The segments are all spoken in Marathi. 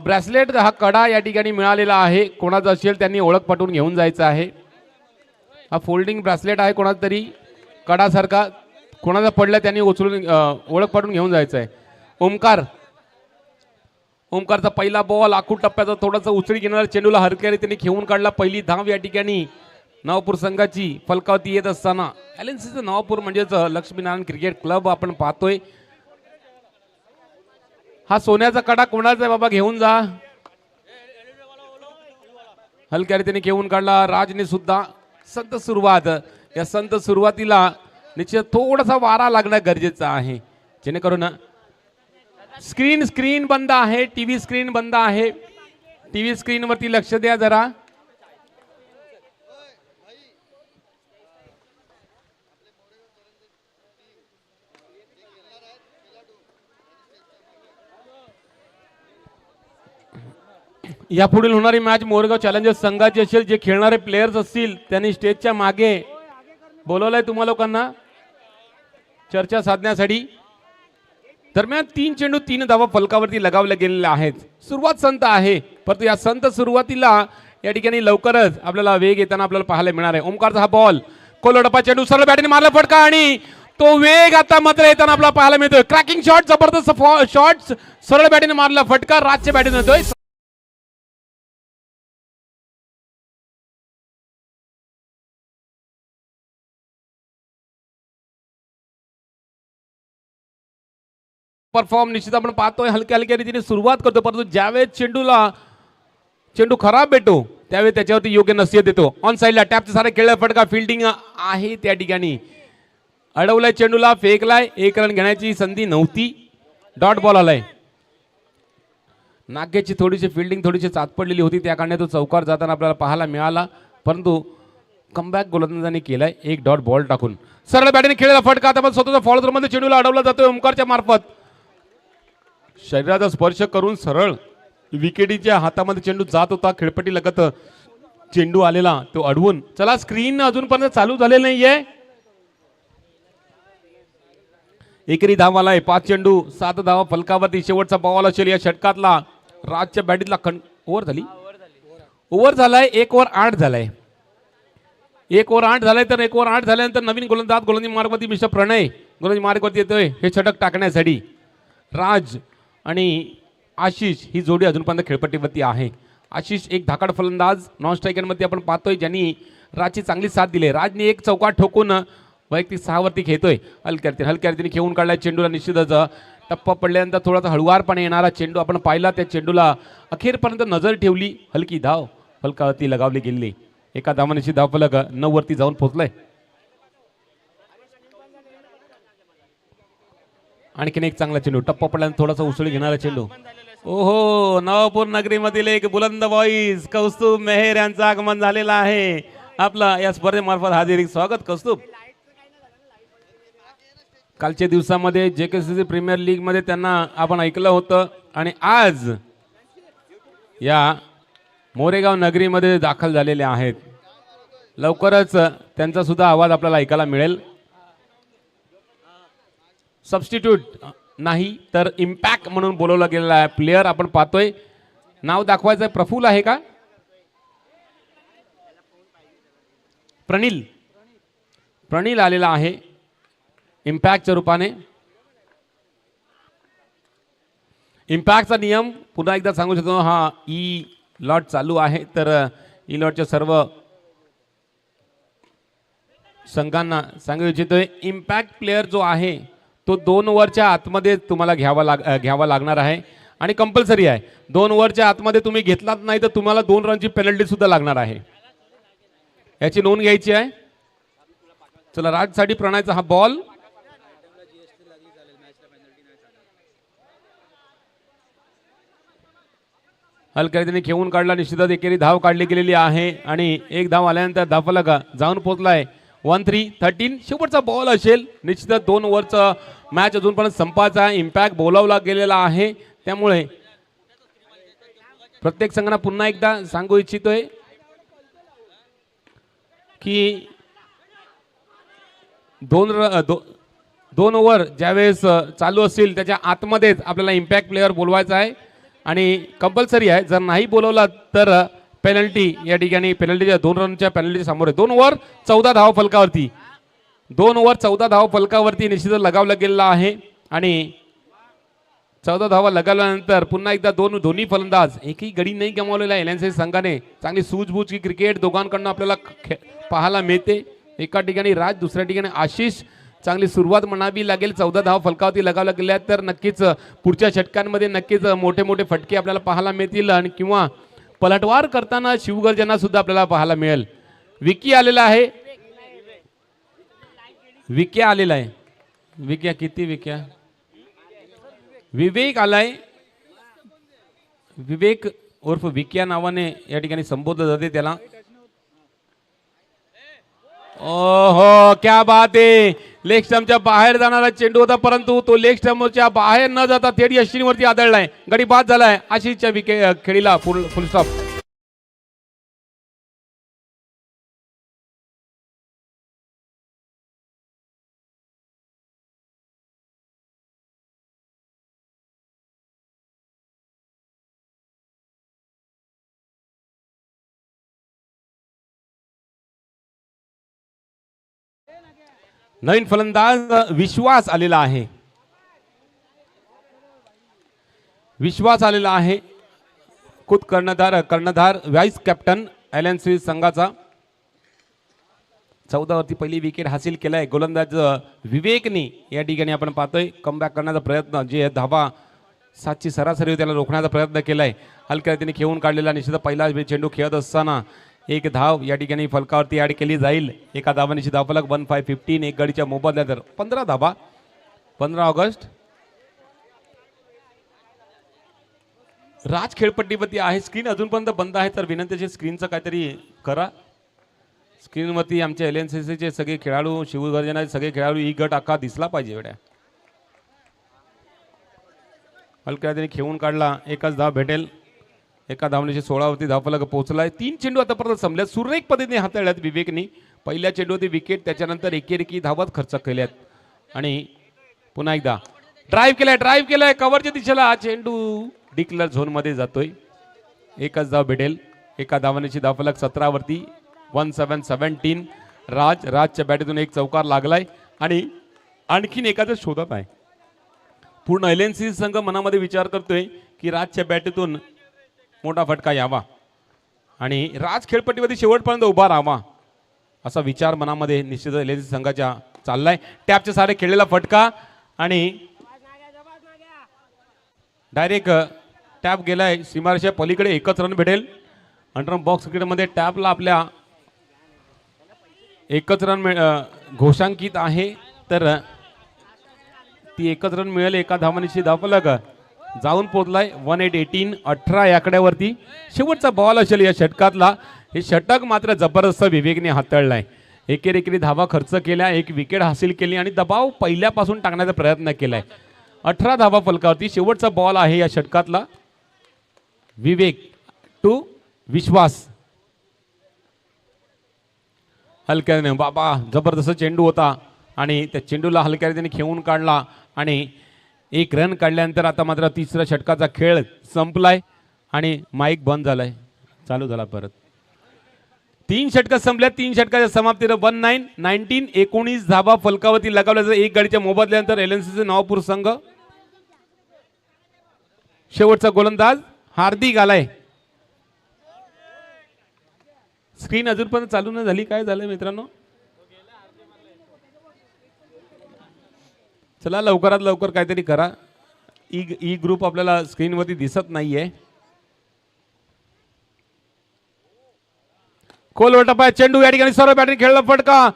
ब्रेसलेट हा कडा या ठिकाणी मिळालेला आहे. कोणाचा असेल त्यांनी ओळख पटवून घेऊन जायचं आहे. हा फोल्डिंग ब्रेसलेट आहे, कोणाचा तरी कडासारखा. कोणाचा पडला त्यांनी उचलून ओळख पटवून घेऊन जायचं आहे. ओमकारचा पहिला बॉल आखूड टप्प्याचा थोडासा उचली घेणारा चेंडूला हरक्याने त्यांनी खेळून काढला. पहिली धाव या ठिकाणी नवापूर संघाची फलकावती येत असताना एलएनसीचं नवापूर म्हणजेच लक्ष्मीनारायण क्रिकेट क्लब आपण पाहतोय. हा सोन्याचा कडा कोणाचा आहे बाबा, घेऊन जा. हलक्याने त्याने घेऊन काढला. राजने सुद्धा संत सुरुवात. या संत सुरुवातीला निश्चित थोडासा वारा लागणं गरजेचं आहे, जेणेकरून स्क्रीन बंद आहे. टीव्ही स्क्रीन बंद आहे. टीव्ही स्क्रीन वरती लक्ष द्या जरा. यापुढील होणारी मॅच मोरगाव चॅलेंजर्स संघाची असेल. जे खेळणारे प्लेयर्स असतील त्यांनी स्टेजच्या मागे बोलवलंय तुम्हा लोकांना चर्चा साधण्यासाठी. दरम्यान 3 चेंडू 3 धावा फलकावरती लगावल्या गेलेल्या आहेत. सुरुवात संत आहे, परंतु या संत सुरुवातीला या ठिकाणी लवकरच आपल्याला वेग येताना आपल्याला पाहायला मिळणार आहे. ओमकारचा हा बॉल कोलडपा चेंडू सरळ बॅटने मारला फटका आणि तो वेग आता मात्र येताना आपल्याला पाहायला मिळतोय. क्रॅकिंग शॉट, जबरदस्त शॉट, सरळ बॅटने मारला फटका, राजच्या बॅटने येतोय. परफॉर्म निश्चित आपण पाहतोय. हलक्या हलक्या रीतीने सुरुवात करतो, परंतु ज्यावेळेस चेंडू खराब भेटतो त्यावेळी त्याच्यावरती योग्य नसीहत देतो. ऑन साईडला टॅपचा सारा खेळला फटका, फिल्डिंग आहे त्या ठिकाणी. अडवलाय चेंडूला, फेकलाय. 1 रन घेण्याची संधी नव्हती. डॉट बॉल आलाय. नाग्याची थोडीशी फिल्डिंग थोडीशी चाच पडलेली होती, त्या कारणाने तो चौकार जाताना आपल्याला पाहायला मिळाला, परंतु कमबॅक गोलंदाजांनी केलाय 1 डॉट बॉल टाकून. सरळ बॅटने खेळलेला फटका आता स्वतःच्या फॉलो मध्ये चेंडूला अडवला जातोय ओमकारच्या मार्फत. शरीराचा स्पर्श करून सरळ विकेटीच्या हातामध्ये चेंडू जात होता. खेळपट्टी लगत चेंडू आलेला तो अडवून. चला, स्क्रीन अजूनपर्यंत चालू झालेलं नाहीये. एकेरी धाव आलाय. 5 चेंडू 7 धावा फलकावरती. शेवटचा बॉल असेल या षटकातला. राजच्या बॅटीतला ओव्हर झाली. ओव्हर झालाय 1 ओव्हर 8 झालाय. 1 ओव्हर 8 झालाय. तर 1 ओव्हर 8 झाल्यानंतर नवीन गोलंदाजी मार्गवरती मिस्टर प्रणय गोलंदाजी मार्गवरती येतोय हे षटक टाकण्यासाठी. राज आणि आशिष ही जोडी अजूनपर्यंत खेळपट्टीवरती आहे. आशिष एक धाकाड फलंदाज नॉन स्ट्रायकरमध्ये आपण पाहतोय, ज्यांनी राजची चांगली साथ दिली. राजने 1 चौका ठोकून वैयक्तिक 6 वरती खेळतोय. हलक्या रीतीने खेळून काढलाय चेंडूला. निश्चितच टप्पा पडल्यानंतर थोडासा हळुवारपणे येणारा चेंडू आपण पाहिला. त्या चेंडूला अखेरपर्यंत नजर ठेवली. हलकी धाव फलकावरती लगावली गेली. एका धावानिशी धाव फलक 9 वरती जाऊन पोहोचलाय. आणखीन एक चांगला चेंडू. टप्पा पडल्यानंतर थोडासा उसळी घेणारा चेंडू. ओहो, नवापूर नगरीमधील एक बुलंद बॉईज कौस्तुभ मेहर यांचं आगमन झालेलं आहे. आपला या स्पर्धेमार्फत हार्दिक स्वागत कौस्तुभ. कालच्या दिवसामध्ये जेकेसीसी प्रीमियर लीग मध्ये त्यांना आपण ऐकलं होतं आणि आज या मोरेगाव नगरीमध्ये दाखल झालेले आहेत. लवकरच त्यांचा सुद्धा आवाज आपल्याला ऐकायला मिळेल. सबस्टिट्यूट नाही तर इम्पॅक्ट म्हणून बोलवला गेलेला आहे प्लेयर आपण पाहतोय. नाव दाखवायचं आहे. प्रफुल आहे का? प्रणिल आलेला आहे इम्पॅक्टच्या रूपाने. इम्पॅक्टचा नियम पुन्हा एकदा सांगू शकतो. हा ई लॉट चालू आहे, तर ई लॉटच्या सर्व संघांना सांगू इच्छितोय इम्पॅक्ट प्लेयर जो आहे तो 2 ओव्हरच्या आतमध्ये तुम्हाला घ्यावा लागणार आहे आणि कंपल्सरी आहे. 2 ओव्हरच्या आतमध्ये तुम्ही घेतलात नाही तर तुम्हाला 2 रनची पेनल्टी सुद्धा लागणार आहे. याची नोंद घ्यायची आहे. चला, राजसाठी प्रणयचा हा बॉल. हलक्या रीतीने खेळून काढला. निश्चितच एकेरी धाव काढली गेलेली आहे आणि 1 धाव आल्यानंतर धावफलक जाऊन पोहोचलाय 1-3-13. शेवटचा बॉल असेल. निश्चितच 2 ओव्हरचा मॅच अजूनपर्यंत संपायचा आहे. इम्पॅक्ट बोलावला गेलेला आहे, त्यामुळे प्रत्येक संघांना पुन्हा एकदा सांगू इच्छितोय की 2 ओव्हर ज्यावेळेस चालू असतील त्याच्या आतमध्येच आपल्याला इम्पॅक्ट प्लेयर बोलवायचा आहे. आणि कंपल्सरी आहे, जर नाही बोलवला तर पेनल्टी. या ठिकाणी पेनल्टीच्या 2 रनच्या पेनल्टी समोर 2 ओव्हर 14 धावा फलकावरती, 2 ओव्हर 14 धावा फलकावरती निश्चितच लगावला गेलेला आहे. आणि 14 धावा लगावल्यानंतर पुन्हा एकदा दोन्ही फलंदाज एकही गडी नाही गमावलेला आहे. एलएनसी संघाने चांगली सूझबूझ की क्रिकेट दोघांकडून आपल्याला पाहायला मिळते. एका ठिकाणी राज, दुसऱ्या ठिकाणी आशिष. चांगली सुरुवात म्हणावी लागेल. 14 धावा फलकावरती लगावल्या गेल्या तर नक्कीच पुढच्या षटकांमध्ये नक्कीच मोठे मोठे फटके आपल्याला पाहायला मिळतील आणि किंवा पलटवार करताना शिवगर्जना सुद्धा आपल्याला पाहायला मिळेल. विकी आलेला आहे, विक्या आलेला आहे. विक्या किती विक्या? विवेक आलाय. विवेक उर्फ विक्या नावाने या ठिकाणी संबोधलं जाते त्याला. ओहो, क्या बात आहे. लेग स्टंपच्या बाहेर जाणारा चेंडू होता, परंतु तो लेग स्टंपच्या बाहेर न जाता थेट यष्टीवरती आदळलाय. गडी बाद झालाय. आशिषच्या खेळीला फुल स्टॉप. नवीन फलंदाज विश्वास आलेला आहे. विश्वास आलेला आहे. खुद कर्णधार व्हाईस कॅप्टन एलएनसी संघाचा. 14 वरती पहिली विकेट हासिल केलाय. गोलंदाज विवेकनी या ठिकाणी आपण पाहतोय कमबॅक करण्याचा प्रयत्न, जे धावा 7ची सरासरी त्याला रोखण्याचा प्रयत्न केलाय. हलक्या रीतीने खेळून काढलेला निश्चित पहिला चेंडू खेळत असताना एक धाव या ठिकाणी फलकावरती ऍड केली जाईल. एका धावांची धावफलक 15-15. एक गडीच्या मोबदल्यात 15 धावा. 15 ऑगस्ट. राज खेळपट्टीवरती आहे. स्क्रीन अजूनपर्यंत बंद आहे, तर विनंती स्क्रीनचं काहीतरी करा. स्क्रीनवरती आमच्या एलएनसीसीचे सगळे खेळाडू, शिवगर्जनाचे सगळे खेळाडू, ई गट आखा दिसला पाहिजे. वेड्या हलक्या रीतीने खेळून काढला. एकच धाव भेटेल. एका धावण्याची 16 वरती धावफलक पोहोचलाय. 3 चेंडू आतापर्यंत संपल्यात. सुरेख पद्धतीने हाताळल्यात विवेकनी. पहिल्या चेंडूवरती विकेट, त्याच्यानंतर एकेकी धावात खर्च केल्यात. आणि पुन्हा एकदा ड्राईव्ह केलाय कव्हरच्या दिशेला. हा चेंडू डिक्लेअर झोन मध्ये जातोय. एकच धाव भेटेल. एका धावण्याची धावफलक 17 वरती 17-17. राजच्या बॅटीतून एक चौकार लागलाय आणि आणखीन एखाद्या शोधत आहे. पूर्ण एलएनसी संघ मनामध्ये विचार करतोय की राजच्या बॅटीतून मोठा फटका यावा आणि राज खेळपट्टीवरती शेवटपर्यंत उभा राहावा, असा विचार मनामध्ये निश्चित एलएनसी संघाच्या चाललाय. टॅपच्या सारे खेळलेला फटका आणि डायरेक्ट टॅप गेलाय सीमारेषा पलीकडे. एकच रन भेटेल. अंडर बॉक्स क्रिकेटमध्ये टॅपला आपल्या एकच रन घोषांकित आहे, तर ती एकच रन मिळेल. एका धावण्याची धावफलक जाऊन पोहोचलाय 18 18 या आकड्यावरती. शेवटचा बॉल असेल या षटकातला. हे षटक मात्र जबरदस्त विवेकने हाताळलाय. एकेरी धावा खर्च केल्या, एक विकेट हासिल केली आणि दबाव पहिल्यापासून टाकण्याचा प्रयत्न केलाय. 18 धावा फलकावरती. शेवटचा बॉल आहे या षटकातला. विवेक टू विश्वास. हलक्याने बाबा जबरदस्त चेंडू होता आणि त्या चेंडूला हलक्या रीतीने खेळून काढला आणि एक रन काढल्यानंतर आता मात्र तिसऱ्या षटकाचा खेळ संपलाय आणि माईक बंद झालाय. चालू झाला परत. 3 षटक संपल्या. 3 षटकाच्या समाप्तीला 19 19 धावा फलकावरती लगावल्याचं एक गाडीच्या मोबदल्यानंतर एलएनसीचे नवापूर संघ. शेवटचा गोलंदाज हार्दिक आलाय. स्क्रीन अजूनपर्यंत चालू न झाली. काय झालंय मित्रांनो? चला लवकरात लवकर काहीतरी करा. ई ग्रुप आपल्याला स्क्रीनवरती दिसत नाहीये. खोल टप्पा चेंडू या ठिकाणी सर्व बॅटिंग खेळला फटका.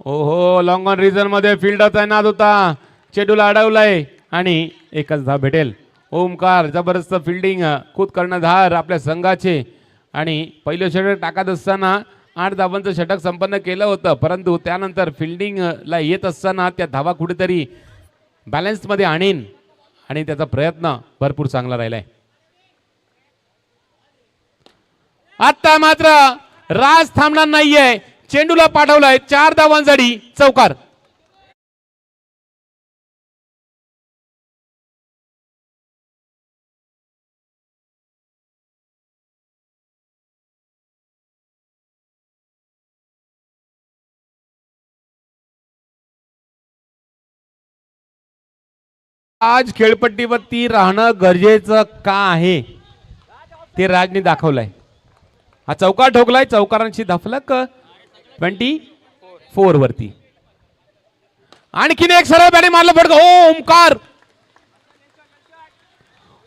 ओहो, लॉंग ऑन रिझन मध्ये फिल्डरचा नाद होता. चेंडूला अडवलाय आणि एकच धाव भेटेल. ओमकार जबरदस्त फिल्डिंग खुद कर्णधार आपल्या संघाचे आणि पहिलं षटक टाकत असताना 8 धावांचं षटक संपन्न केलं होतं, परंतु त्यानंतर फिल्डिंगला येत असताना त्या धावा कुठेतरी बॅलन्स मध्ये आणीन आणि त्याचा प्रयत्न भरपूर चांगला राहिलाय. आता मात्र राज थांबणार नाहीये. चेंडूला पाठवलाय 4 धावांसाठी चौकार. आज खेळपट्टीवरती राहणं गरजेचं का आहे ते राजने दाखवलंय. हा चौकार ठोकलाय, चौकारांची धफलक 24 वरती. आणखीन एक सरळ बॅटिंग मारलं फटका. ओमकार,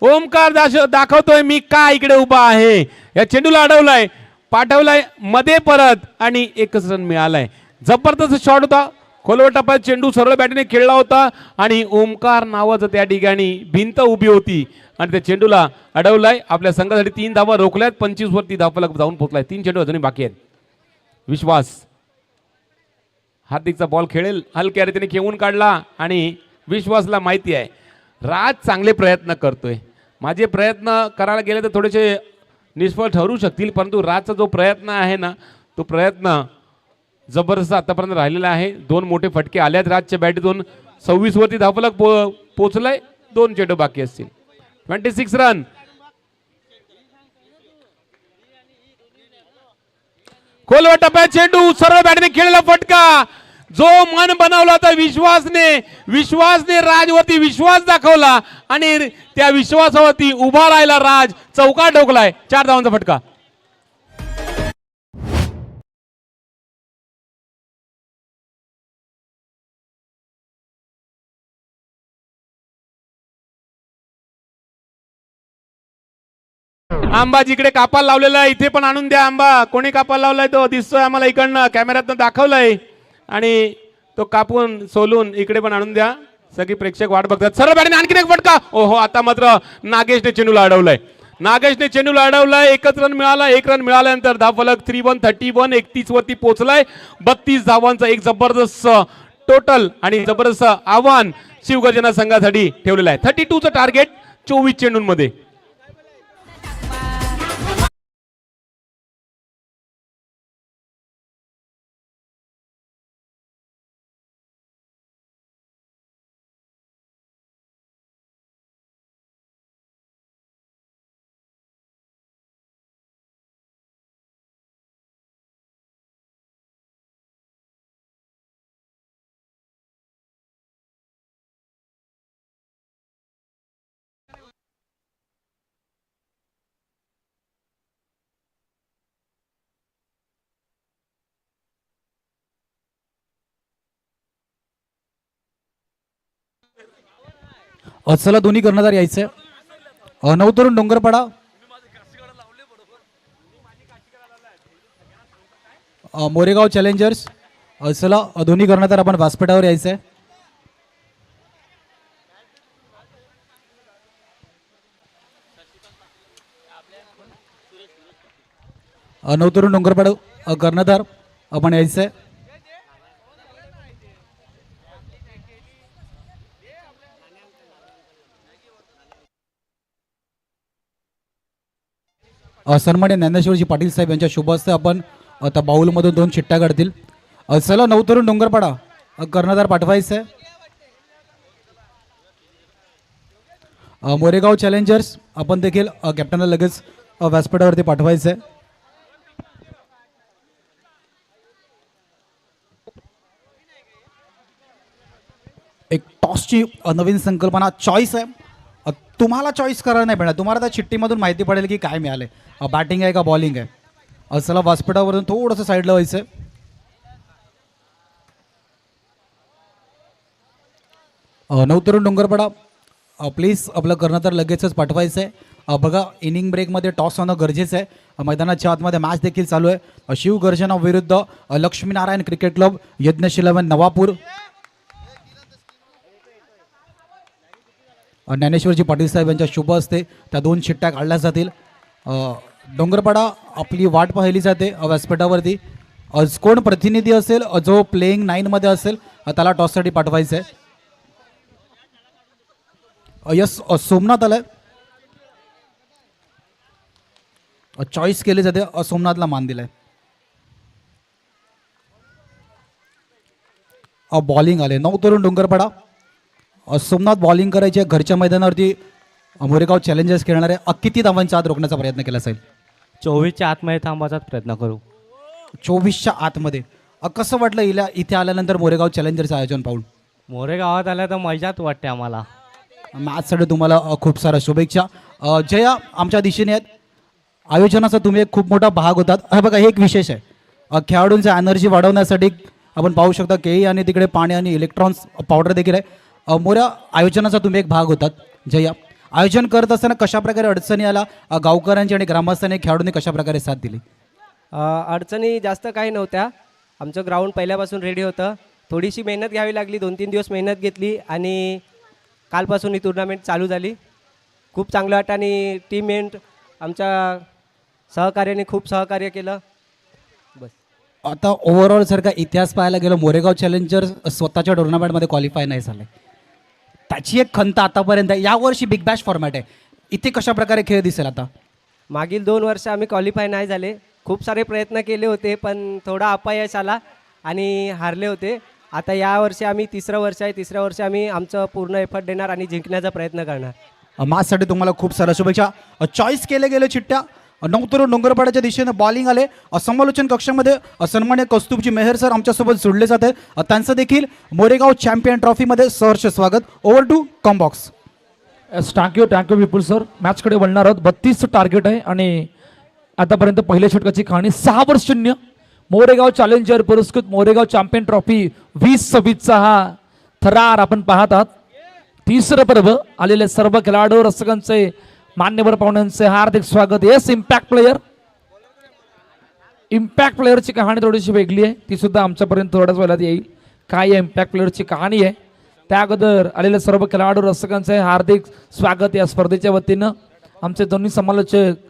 ओमकार दाखवतोय मी का इकडे उभा आहे. या चेंडूला अडवलाय, पाठवलाय मध्ये परत आणि एकच रन मिळालाय. जबरदस्त शॉट होता, खोलवर टप्प्यात चेंडू सरळ बॅटीने खेळला होता आणि ओमकार नावाचं त्या ठिकाणी भिंत उभी होती आणि त्या चेंडूला अडवलाय. आपल्या संघासाठी 3 धावा रोखल्यात, 25 वरती धावफलक जाऊन पोहोचलाय. 3 चेंडू अजूनही बाकी आहेत. विश्वास हार्दिकचा बॉल खेळेल, हलक्या रीतीने खेळून काढला आणि विश्वासला माहिती आहे राज चांगले प्रयत्न करतोय. माझे प्रयत्न करायला गेले तर थोडेसे निष्फळ ठरू शकतील, परंतु राजचा जो प्रयत्न आहे ना तो प्रयत्न जबरदस्त आतापर्यंत राहिलेला आहे. 2 मोठे फटके आल्यात राजच्या बॅटीतून. 26 वरती धावफलक पोहोचलाय. 2 चेंडू बाकी असतील. 26 रन. खोलवर टप्प्यात चेंडू सरळ बॅटीने खेळलेला फटका. जो मन बनवला होता विश्वासने राजवरती विश्वास दाखवला आणि त्या विश्वासावरती उभा राहिला राज. चौकार ठोकलाय. 4 धावांचा फटका. आंबा जिकडे कापाल लावलेला आहे इथे पण आणून द्या. आंबा कोणी कापाल लावलाय तो दिसतोय आम्हाला इकडनं, कॅमेऱ्यातनं दाखवलंय आणि तो कापून सोलून इकडे पण आणून द्या. सगळी प्रेक्षक वाट बघतात. सरळ बॅटीने आणखीन एक फटका. ओहो, आता मात्र नागेशने चेंडूला अडवलाय. नागेशने चेंडूला अडवलाय. 1च रन मिळाला. 1 रन मिळाल्यानंतर धावफलक 31 31 वरती पोहोचलाय. 32 धावांचा एक जबरदस्त टोटल आणि जबरदस्त आव्हान शिवगर्जना संघासाठी ठेवलेलं आहे. 32चं टार्गेट 24 चेंडूंमध्ये. चला दोन्ही कर्णधार यायचे. नवतरुण डोंगरपाडा, मोरेगाव चॅलेंजर्स. चला दोन्ही कर्णधार आपण व्यासपीठावर यायचंय. नवतरुण डोंगरपाडा कर्णधार आपण यायचंय. सन्मान्य ज्ञानेश्वरजी पाटील साहेब यांच्या शुभ हस्ते आपण आता बाऊलमधून 2 चिठ्ठ्या काढतील. चला नवतरुण डोंगरपाडा कर्णधार पाठवायचं. मोरेगाव चॅलेंजर्स आपण देखील कॅप्टनला लगेच व्यासपीठावरती पाठवायचं आहे. एक टॉसची नवीन संकल्पना चॉईस आहे. तुम्हाला चॉईस करायला नाही पडणार, तुम्हाला त्या चिठ्ठीमधून माहिती पडेल की काय मिळालंय, बॅटिंग आहे का बॉलिंग आहे. चला व्यासपीठावरून थोडंसं साईडला व्हायचं. नवतरुण डोंगरपाडा प्लीज आपलं कर्णधार लगेचच पाठवायचं आहे. बघा इनिंग ब्रेकमध्ये टॉस होणं गरजेचं आहे. मैदानाच्या आतमध्ये मॅच देखील चालू आहे. शिवगर्जना विरुद्ध लक्ष्मीनारायण क्रिकेट क्लब यज्ञशील 11 नवापूर. ज्ञानेश्वरजी पाटील साहेब यांच्या शुभ हस्ते त्या 2 चिठ्ठ्या काढल्या जातील. डोंगरपाडा आपली वाट पाहिली जाते व्यासपीठावरती. कोण प्रतिनिधी असेल जो प्लेइंग 9 मध्ये असेल त्याला टॉससाठी पाठवायचं आहे. यस सोमनाथ आलाय. चॉईस केली जाते. सोमनाथला मान दिलाय. बॉलिंग आले. नवतरुण डोंगरपाडा सोमनाथ बॉलिंग करायचे. घरच्या मैदानावरती मोरेगाव चॅलेंजर्स खेळणारे. किती धावांच्या आत रोखण्याचा प्रयत्न केला जाईल? 24च्या आतमध्ये थांबायचा प्रयत्न करू. 24च्या आतमध्ये. कसं वाटलं इथे आल्यानंतर मोरेगाव चॅलेंजर्सचं आयोजन पाहून? मोरेगावात आल्या तर मजाच वाटते आम्हाला. मॅचसाठी तुम्हाला खूप साऱ्या शुभेच्छा. जया आमच्या दिशेने आहेत. आयोजनाचा तुम्ही एक खूप मोठा भाग होतात. हा बघा, हे एक विशेष आहे. खेळाडूंचा एनर्जी वाढवण्यासाठी आपण पाहू शकता केळी आणि तिकडे पाणी आणि इलेक्ट्रॉन्स पावडर देखील आहे. मोऱ्या आयोजनाचा तुम्ही एक भाग होतात. जया, आयोजन करत असताना कशा प्रकारे अडचणी आला, गावकऱ्यांची आणि ग्रामस्थांनी खेळाडूंनी कशा प्रकारे साथ दिली? अडचणी जास्त काही नव्हत्या. आमचं ग्राउंड पहिल्यापासून रेडी होतं. थोडीशी मेहनत घ्यावी लागली, 2-3 दिवस मेहनत घेतली आणि कालपासून ही टुर्नामेंट चालू झाली. खूप चांगलं वाटतं आणि टीममेट आमच्या सहकार्याने खूप सहकार्य केलं. बस. आता ओव्हरऑल जर का इतिहास पाहायला गेलो, मोरेगाव चॅलेंजर स्वतःच्या टुर्नामेंटमध्ये क्वालिफाय नाही झाले. त्याची एक खंत आतापर्यंत आहे. यावर्षी बिग बॅश फॉर्मॅट आहे, इथे कशा प्रकारे खेळ दिसेल आता? मागील 2 वर्ष आम्ही क्वालिफाय नाही झाले. खूप सारे प्रयत्न केले होते पण थोडा अपयश आला आणि हारले होते. आता यावर्षी आम्ही तिसरं वर्ष आहे. तिसऱ्या वर्षी आम्ही आमचं पूर्ण एफर्ट देणार आणि जिंकण्याचा प्रयत्न करणार. मॅचसाठी तुम्हाला खूप साऱ्या शुभेच्छा. चॉईस केले गेले चिठ्ठ्या. 9 तरुण डोंगरपाड्याच्या दिशेने बॉलिंग आले. समालोचन कक्षामध्ये सन्मान्य कौस्तुभजी मेहर सर आमच्यासोबत जोडले जात आहेत. त्यांचं देखील मोरेगाव चॅम्पियन ट्रॉफीमध्ये सहर्ष स्वागत. Over to combox. Thank you Vipul sir. मॅचकडे वळणार आहोत. 32 टार्गेट आहे आणि आतापर्यंत पहिल्या षटकाची कहाणी 6-0. मोरेगाव चॅलेंजर पुरस्कृत मोरेगाव चॅम्पियन ट्रॉफी 2026चा हा थरार आपण पाहत आहात. तिसरं पर्व. आलेले सर्व खेळाडू रसिकांचे मान्यवर पाहुण्यांचे हार्दिक स्वागत. येस, इम्पॅक्ट प्लेयरची कहाणी थोडीशी वेगळी आहे, ती सुद्धा आमच्यापर्यंत थोड्याच वेळात येईल. काय आहे इम्पॅक्ट प्लेयरची कहाणी आहे त्या अगोदर आलेले सर्व खेळाडू रसिकांचे हार्दिक स्वागत. या स्पर्धेच्या वतीनं आमचे दोन्ही समालोचक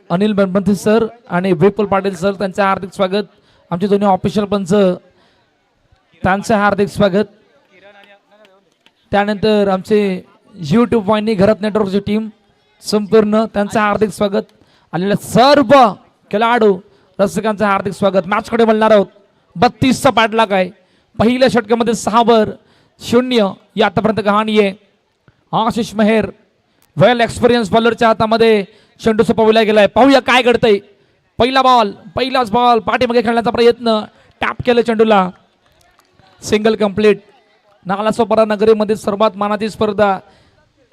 अनिल बनपंथी सर आणि विपुल पाटील सर, त्यांचे हार्दिक स्वागत. आमचे दोन्ही ऑफिशियल पंच, त्यांचे हार्दिक स्वागत. त्यानंतर आमचे यूट्यूब वाहिनी घरात नेटवर्कची टीम संपूर्ण, त्यांचं हार्दिक स्वागत. आलेल्या सर्व खेळाडू रसिकांचं हार्दिक स्वागत. मॅचकडे वळणार आहोत. 32चा पाठलाग आहे. पहिल्या षटकामध्ये 6-0 ही आतापर्यंत कहाणी आहे. आशिष मेहर वेल एक्सपिरियन्स बॉलरच्या हातामध्ये चेंडू सोपवला गेलाय. पाहूया काय घडतंय. पहिलाच बॉल पाठीमागे खेळण्याचा प्रयत्न, टॅप केलं चेंडूला, सिंगल कंप्लीट. नालासोपारा नगरीमध्ये सर्वात मानाची स्पर्धा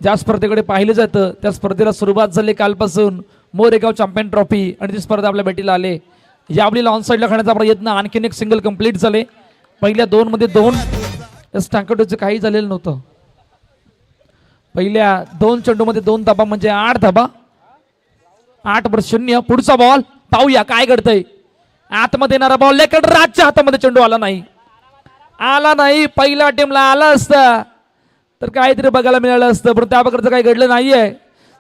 ज्या स्पर्धेकडे पाहिलं जातं त्या स्पर्धेला सुरुवात झाली कालपासून. मोरेगाव चॅम्पियन ट्रॉफी आणि ती स्पर्धा आपल्या भेटीला आले. यावेळी ऑन साईडला खेळण्याचा प्रयत्न, आणखीन एक सिंगल कंप्लीट झाले. पहिल्या 2 मध्ये 2. स्टँकर्डचं काही झालेलं नव्हतं. पहिल्या 2 चेंडूमध्ये 2 धाबा म्हणजे 8 धाबा. 8-0. पुढचा बॉल पाहूया काय घडतंय. आतमध्ये येणारा बॉल लेकड राजच्या हातामध्ये चेंडू आला नाही. पहिल्या टीमला आला असता तर काहीतरी बघायला मिळालं असतं, पण त्या प्रकारचं काही घडलं नाहीये.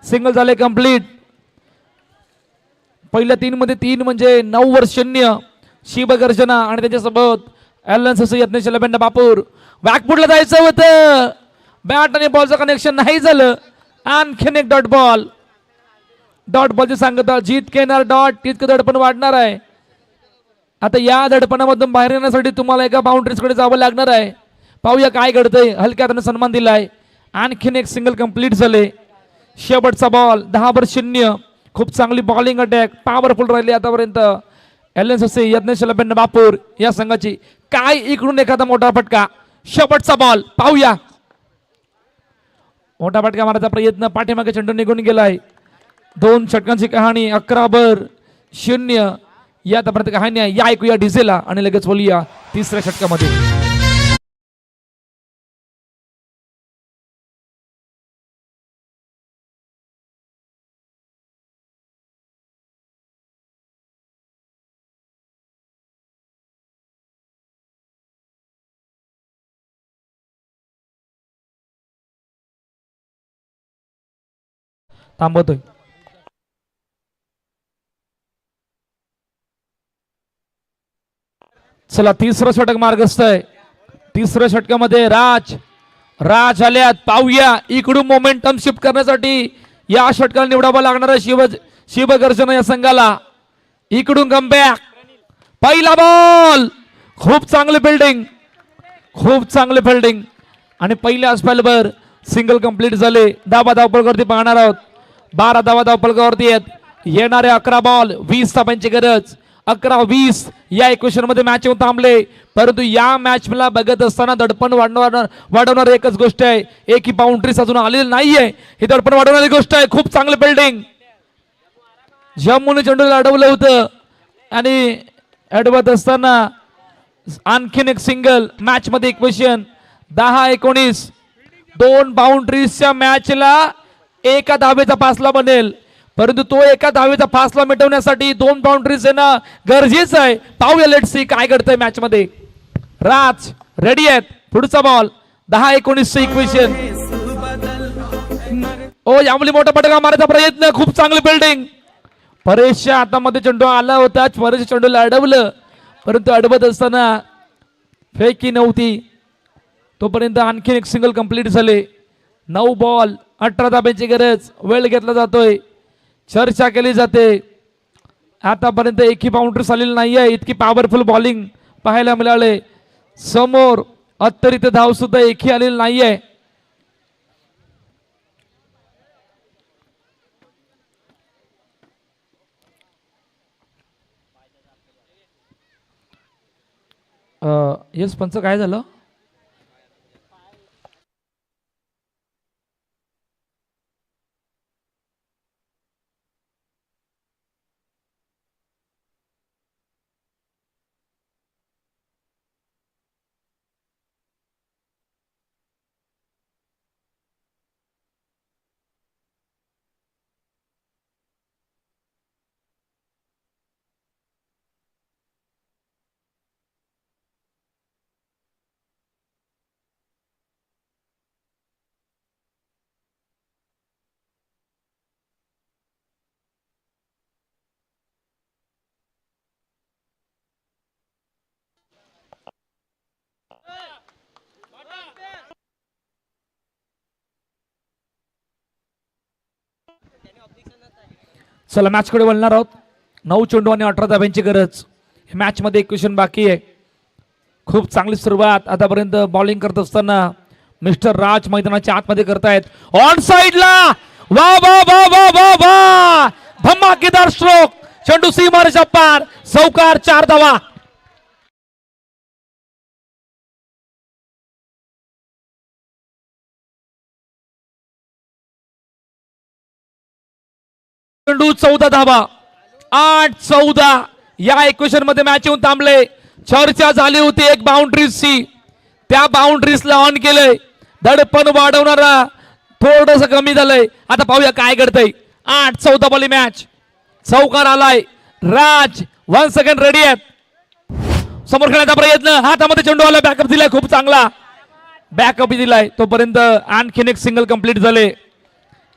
सिंगल झाले कंप्लीट. पहिल्या 3 मध्ये 3 म्हणजे 9-0. शिवगर्जना आणि त्याच्यासोबत एलएनसीसी यत्नेश लबेंडा बापूर. बॅकफुटला जायचं होतं, बॅट आणि बॉलचं कनेक्शन नाही झालं. आणखीन एक डॉट बॉलची सांगता. जितके येणार डॉट तितकं दडपण वाढणार आहे. आता या दडपणामधून बाहेर येण्यासाठी तुम्हाला एका बाउंड्रीजकडे जावं लागणार आहे. पाहूया काय घडतंय. हलक्या हाताने सन्मान दिलाय. आणखीन एक सिंगल कंप्लीट झाले. शेवटचा बॉल 10-0. खूप चांगली बॉलिंग अटॅक पॉवरफुल राहिली आतापर्यंत एलएनसीसी यत्नेश लबेंडा बापूर या संघाची. काय इकडून एखादा मोठा फटका. शेवटचा बॉल पाहूया. मोठा फटका मारायचा प्रयत्न, पाठीमागे चेंडू निघून गेलाय. 2 षटकांची कहाणी 11-0 या आतापर्यंत कहाणी आहे. या ऐकूया डिझेला आणि लगेच बोलूया तिसऱ्या षटकामध्ये. थांबवतोय. चला तिसरं षटक मार्गस्थ आहे. तिसऱ्या षटकामध्ये राज आल्यात. पाहूया इकडून मोमेंटम शिफ्ट करण्यासाठी या षटकाला निवडावं लागणार आहे शिवगर्जना या संघाला. इकडून कमबॅक. पहिला बॉल. खूप चांगली फिल्डिंग आणि पहिल्या स्पेलवर सिंगल कंप्लीट झाले. धावपळकावरती पाहणार आहोत. 12 धावपळकावरती आहेत. येणारे 11 बॉल 20 धाबांची गरज. 11-20 या इक्वेशन मध्ये मॅच येऊन थांबले. परंतु या मॅचला बघत असताना दडपण वाढवणार एकच गोष्ट आहे, एक ही बाउंड्रीज अजून आलेली नाहीये. ही दडपण वाढवणारी गोष्ट आहे. खूप चांगलं बिल्डिंग, जम्मूने चेंडूला अडवलं होतं आणि अडवत असताना आणखीन एक सिंगल. मॅच मध्ये इक्वेशन 10-19. 2 बाउंड्रीजच्या मॅचला एका धावेचा फासला बनेल, परंतु तो एका धावेचा फासला मिटवण्यासाठी 2 बाउंड्रीज येणं गरजेचं आहे. पाहूया लेट्स सी काय घडतंय मॅच मध्ये. राज रेडी आहेत. पुढचा बॉल 10-19 इक्वेशन. ओ यामुळे मोठा पटका मारायचा प्रयत्न. खूप चांगली बिल्डिंग. परेशच्या हातामध्ये चेंडू आला होता. परेश चेंडूला अडवलं, परंतु अडवत असताना फेकी नव्हती. तोपर्यंत आणखीन एक सिंगल कंप्लीट झाले. 9 बॉल 18 धाब्यांची गरज. वेळ घेतला जातोय, चर्चा केली जाते. आतापर्यंत एकही बाउंड्री आलेली नाही आहे. इतकी पॉवरफुल बॉलिंग पाहायला मिळाले. समोर अतिरिक्त धाव सुद्धा एकही आलेली नाहीये. येस पंच काय झालं. चला मॅच कडे वळणार आहोत. 9 चेंडू आणि 18 धाब्यांची गरज. मॅच मध्ये एक क्वेश्चन बाकी आहे. खूप चांगली सुरुवात आतापर्यंत बॉलिंग करत असताना मिस्टर राज मैदानाच्या आतमध्ये करतायत. ऑन साइडला वा वा वा वा वा वा, धमाकेदार स्ट्रोक. चेंडू सीमारेषा पार. चौकार. 4 धावा. चेंडू 14 धावा. 8-14 या इक्वेशन मध्ये मॅच येऊन थांबले. चर्चा झाली होती एक बाउंड्रीजची, त्या बाउंड्रीजला ऑन केलंय. दडपण वाढवणारा थोडस कमी झालंय. आता पाहूया काय घडतंय. 8-14 बॉली मॅच. चौकार आलाय. राज 1 सेकंड रेडी आहेत. समोर खेळण्याचा प्रयत्न. हातामध्ये चेंडू आला. बॅकअप दिलाय. खूप चांगला बॅकअप दिलाय. तोपर्यंत आणखीन एक सिंगल कंप्लीट झाले.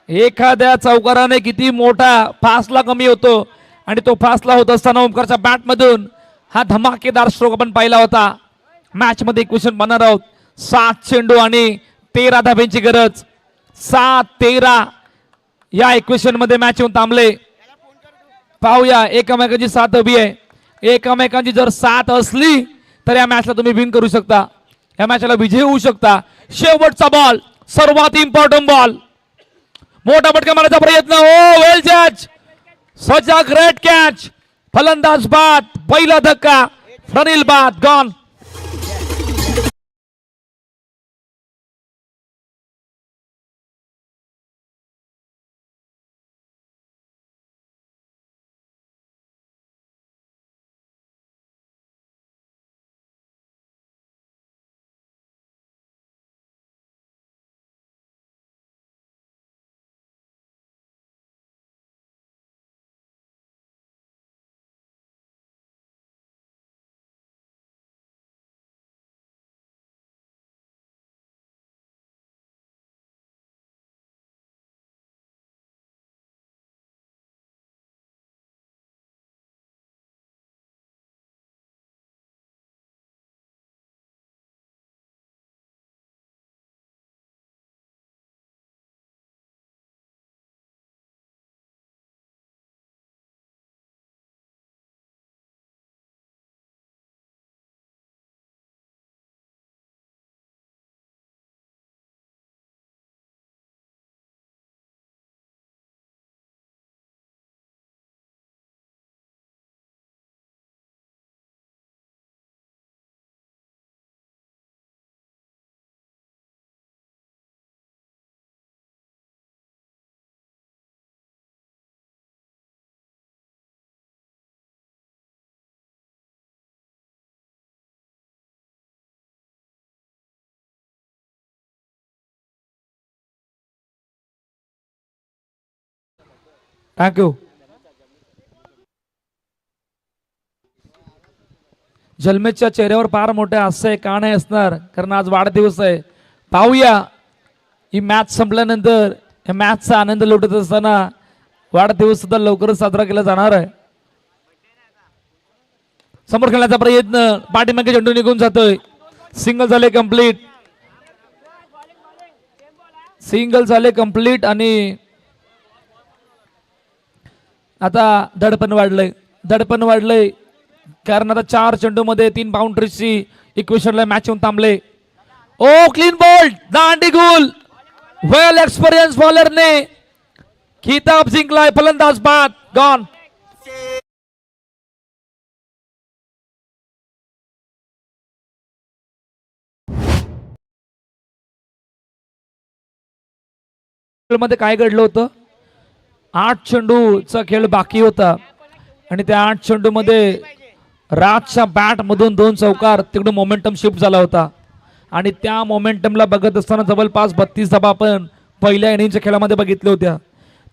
एखाद्या चौकाराने किती मोठा फासला कमी होतो आणि तो फासला होत असताना ओमकारच्या बॅट मधून हा धमाकेदार स्ट्रोक आपण पाहिला होता. मॅच मध्ये क्वेश्चन बनणार आहोत. 7 चेंडू आणि 13 धाब्यांची गरज. 7-13 या इक्वेशन मध्ये मॅच येऊन थांबले. पाहूया एकमेकांची साथ हवी आहे. एकमेकांची जर साथ असली तर या मॅचला तुम्ही विन करू शकता, या मॅचला विजय होऊ शकता. शेवटचा बॉल, सर्वात इम्पॉर्टंट बॉल. मोठा फटका मारण्याचा प्रयत्न. ओ वेल जज. सच अ ग्रेट कॅच. फलंदाज बाद. पहिला धक्का. फ्रनिल बाद गॉन. थँक्यू. जल्मेच्या चेहऱ्यावर फार मोठे हास्य आहे, का नाही असणार, कारण आज वाढदिवस आहे. पाहूया ही मॅच संपल्यानंतर या मॅचचा आनंद लुटत असताना वाढदिवस सुद्धा लवकरच साजरा केला जाणार आहे. समोर खेळण्याचा प्रयत्न, पाठीमागे चेंडू निघून जातोय. सिंगल झाले कंप्लीट, सिंगल झाले कंप्लीट. आणि आता दडपण वाढलंय कारण आता 4 चेंडूमध्ये 3 बाउंड्रीची इक्वेशनला मॅच येऊन थांबले. ओ क्लीन बॉल, दांडी गोल. वेल एक्सपिरियन्स बॉलरने खिताब जिंकलाय. फलंदाज बाद, गॉन. मध्ये काय घडलं होतं, 8 चेंडूचा खेळ बाकी होता आणि त्या 8 चेंडू मध्ये राजच्या बॅट मधून 2 चौकार, तिकडून मोमेंटम शिफ्ट झाला होता. आणि त्या मोमेंटमला बघत असताना जवळपास 32 धाबा आपण पहिल्या इनिंगच्या खेळामध्ये बघितल्या होत्या.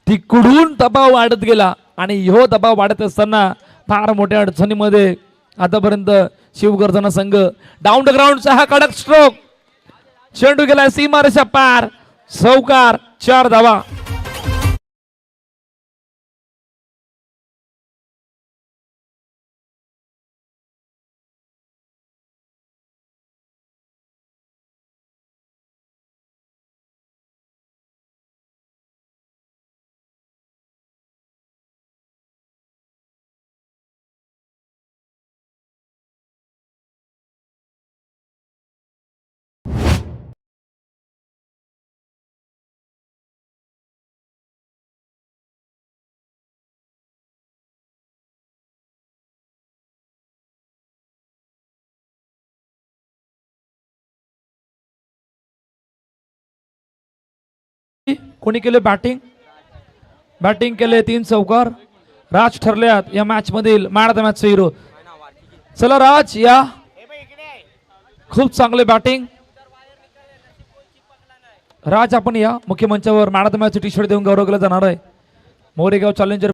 तिकडून दबाव वाढत गेला आणि ह्यो दबाव वाढत असताना फार मोठ्या अडचणीमध्ये आतापर्यंत शिवगर्जना संघ. डाऊन द ग्राउंडचा हा कडक स्ट्रोक, चेंडू गेलाय सीमारेषा पार, चौकार, 4 धावा. कोणी केले बॅटिंग केले 3 चौकार. राज ठरल्यात या मॅच मधील man of the match hero. चला राज या, खूप चांगले बॅटिंग. राज आपण या मुख्य मंचावर man of the match T shirt देऊन गौरव केला जाणार आहे. मोरेगाव चॅलेंजर